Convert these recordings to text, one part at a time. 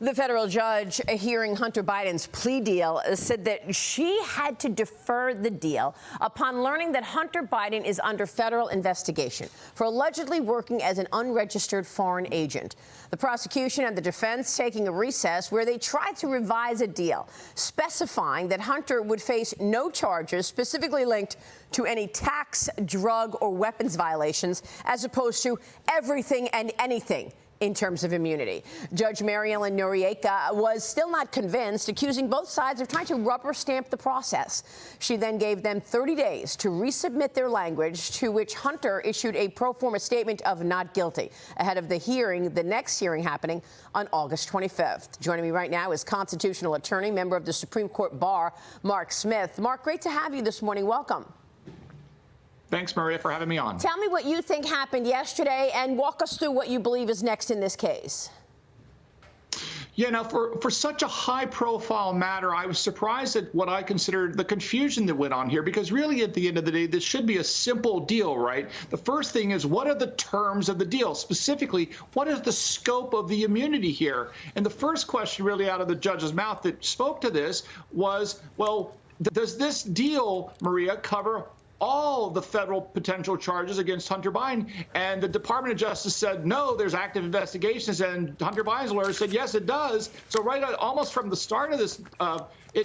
The federal judge hearing Hunter Biden's plea deal said that she had to defer the deal upon learning that Hunter Biden is under federal investigation for allegedly working as an unregistered foreign agent. The prosecution and the defense taking a recess where they tried to revise a deal, specifying that Hunter would face no charges specifically linked to any tax, drug, or weapons violations, as opposed to everything and anything in terms of immunity. Judge Mary Ellen Noriega was still not convinced, accusing both sides of trying to rubber stamp the process. She then gave them 30 days to resubmit their language, to which Hunter issued a pro forma statement of not guilty ahead of the next hearing happening on August 25th. Joining me right now is constitutional attorney, member of the Supreme Court Bar, Mark Smith. Mark, great to have you this morning. Welcome. Thanks, Maria, for having me on. Tell me what you think happened yesterday and walk us through what you believe is next in this case. Yeah, now, for such a high-profile matter, I was surprised at what I considered the confusion that went on here, because really, at the end of the day, this should be a simple deal, right? The first thing is, what are the terms of the deal? Specifically, what is the scope of the immunity here? And the first question really out of the judge's mouth that spoke to this was, well, does this deal, Maria, cover all the federal potential charges against Hunter Biden? And the Department of Justice said, no, there's active investigations. And Hunter Biden's lawyer said, yes, it does. So right almost from the start of this,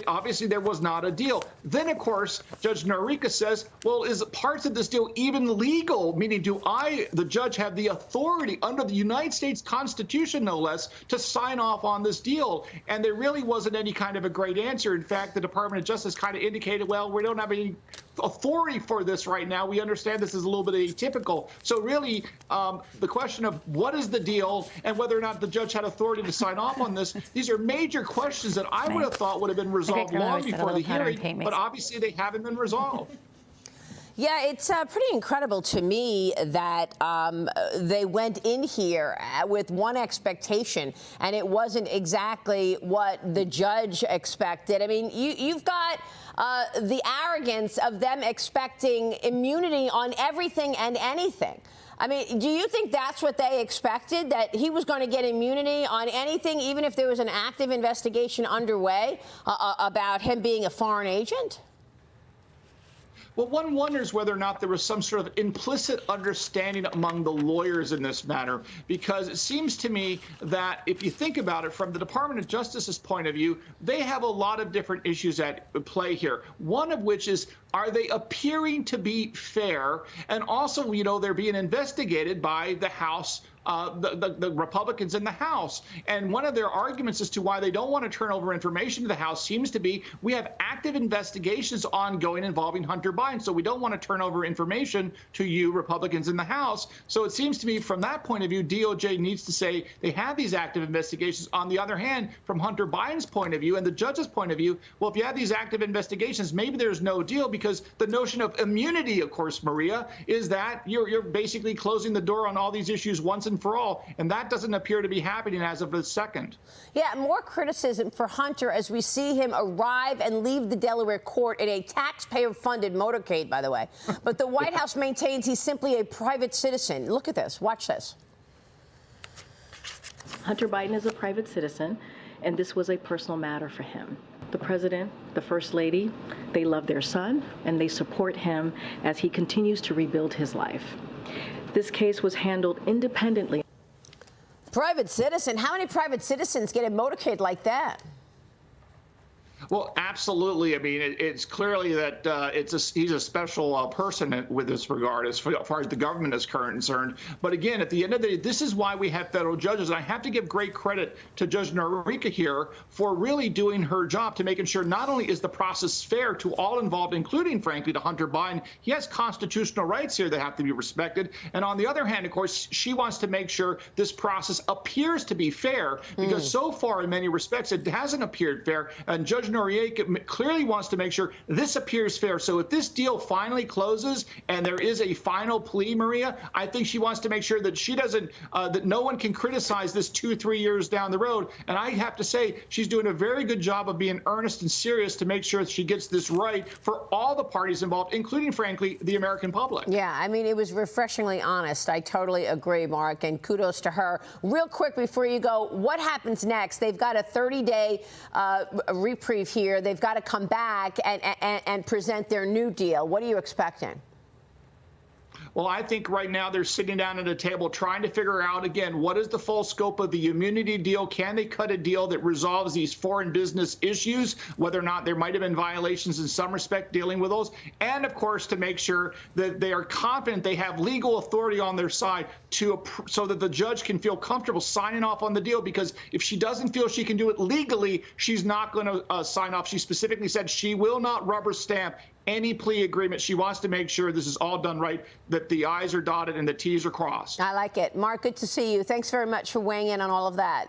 obviously there was not a deal. Then, of course, Judge Noriega says, well, is parts of this deal even legal? Meaning, do I, the judge, have the authority under the United States Constitution, no less, to sign off on this deal? And there really wasn't any kind of a great answer. In fact, the Department of Justice kind of indicated, well, we don't have any authority for this right now. We understand this is a little bit atypical. So really, the question of what is the deal and whether or not the judge had authority to sign off on this, these are major questions that I would have thought would have been resolved long before the hearing, but obviously they haven't been resolved. Yeah, it's pretty incredible to me that they went in here with one expectation, and it wasn't exactly what the judge expected. I mean, you've got the arrogance of them expecting immunity on everything and anything. I mean, do you think that's what they expected, that he was going to get immunity on anything, even if there was an active investigation underway about him being a foreign agent? Well, one wonders whether or not there was some sort of implicit understanding among the lawyers in this matter, because it seems to me that if you think about it from the Department of Justice's point of view, they have a lot of different issues at play here. One of which is, are they appearing to be fair? And also, you know, they're being investigated by the House, the Republicans in the House. And one of their arguments as to why they don't want to turn over information to the House seems to be, we have active investigations ongoing involving Hunter Biden, so we don't want to turn over information to you Republicans in the House. So it seems to me from that point of view, DOJ needs to say they have these active investigations. On the other hand, from Hunter Biden's point of view and the judge's point of view, well, if you have these active investigations, maybe there's no deal, because the notion of immunity, of course, Maria, is that you're basically closing the door on all these issues once and for all, and that doesn't appear to be happening as of the second. Yeah, more criticism for Hunter as we see him arrive and leave the Delaware court in a taxpayer-funded motorcade, by the way. But the White House maintains he's simply a private citizen. Look at this. Watch this. Hunter Biden is a private citizen, and this was a personal matter for him. The president, the first lady, they love their son, and they support him as he continues to rebuild his life. This case was handled independently. Private citizen? How many private citizens get a motorcade like that? Well, absolutely. I mean, it's clearly that he's a special person with this regard as far as the government is concerned. But again, at the end of the day, this is why we have federal judges. And I have to give great credit to Judge Noriega here for really doing her job to making sure not only is the process fair to all involved, including, frankly, to Hunter Biden. He has constitutional rights here that have to be respected. And on the other hand, of course, she wants to make sure this process appears to be fair, because so far, in many respects, it hasn't appeared fair. And Judge Judge Noriega clearly wants to make sure this appears fair. So if this deal finally closes and there is a final plea, Maria, I think she wants to make sure that she doesn't, that no one can criticize this 2-3 years down the road. And I have to say, she's doing a very good job of being earnest and serious to make sure that she gets this right for all the parties involved, including, frankly, the American public. Yeah, I mean, it was refreshingly honest. I totally agree, Mark, and kudos to her. Real quick before you go, what happens next? They've got a 30-day reprieve here. They've got to come back and present their new deal. What are you expecting? Well, I think right now they're sitting down at a table trying to figure out, again, what is the full scope of the immunity deal? Can they cut a deal that resolves these foreign business issues, whether or not there might have been violations in some respect dealing with those? And, of course, to make sure that they are confident they have legal authority on their side so that the judge can feel comfortable signing off on the deal. Because if she doesn't feel she can do it legally, she's not going to sign off. She specifically said she will not rubber stamp any plea agreement. She wants to make sure this is all done right, that the I's are dotted and the T's are crossed. I like it. Mark, good to see you. Thanks very much for weighing in on all of that.